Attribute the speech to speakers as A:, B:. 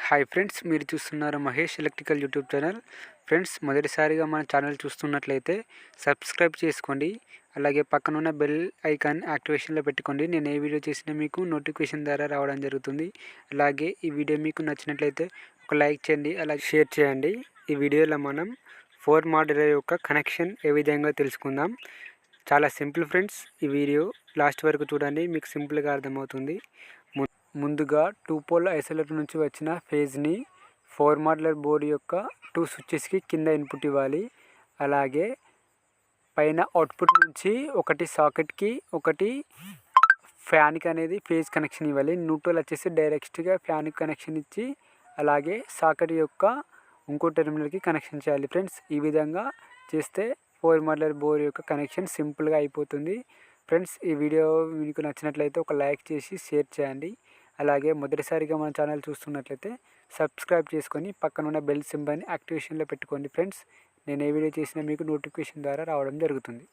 A: Hi friends, మీరు చూస్తున్నారు Mahesh electrical YouTube channel. Friends, మొదటిసారిగా మన ఛానల్ చూస్తున్నట్లయితే సబ్స్క్రైబ్ చేసుకోండి. అలాగే పక్కనున్న బెల్ ఐకాన్ యాక్టివేషన్లో పెట్టుకోండి. నేను ఏ వీడియో చేసినా మీకు నోటిఫికేషన్ ద్వారా రావడం జరుగుతుంది. అలాగే ఈ వీడియో మీకు నచ్చినట్లయితే ఒక లైక్ చేయండి, అలాగే షేర్ చేయండి. ఈ వీడియోలో మనం 4 మాడ్యులర్ యొక్క కనెక్షన్ ఏ విధంగా తెలుసుకుందాం. చాలా సింపుల్ ఫ్రెండ్స్. ఈ వీడియో లాస్ట్ వరకు చూడండి, మీకు సింపుల్గా అర్థమవుతుంది. ముందుగా 2 పోల్ ఐసోలేటర్ నుంచి వచ్చిన ఫేజ్ని 4 మాడ్యులర్ బోర్డు యొక్క 2 స్విచ్చెస్కి కింద ఇన్పుట్ ఇవ్వాలి. అలాగే పైన అవుట్పుట్ నుంచి ఒకటి సాకెట్కి, ఒకటి ఫ్యాన్కి అనేది ఫేజ్ కనెక్షన్ ఇవ్వాలి. న్యూట్రల్ వచ్చేసి డైరెక్ట్గా ఫ్యాన్కి కనెక్షన్ ఇచ్చి అలాగే సాకెట్ యొక్క ఇంకో టెర్మినల్కి కనెక్షన్ చేయాలి. ఫ్రెండ్స్, ఈ విధంగా చేస్తే 4 మాడ్యులర్ బోర్డు యొక్క కనెక్షన్ సింపుల్గా అయిపోతుంది. ఫ్రెండ్స్, ఈ వీడియో మీకు నచ్చినట్లయితే ఒక లైక్ చేసి షేర్ చేయండి. అలాగే మొదటిసారిగా మన ఛానల్ చూస్తున్నట్లయితే సబ్స్క్రైబ్ చేసుకొని పక్కనున్న బెల్ సింబల్ని యాక్టివేషన్లో పెట్టుకోండి. ఫ్రెండ్స్, నేను ఏ వీడియో చేసినా మీకు నోటిఫికేషన్ ద్వారా రావడం జరుగుతుంది.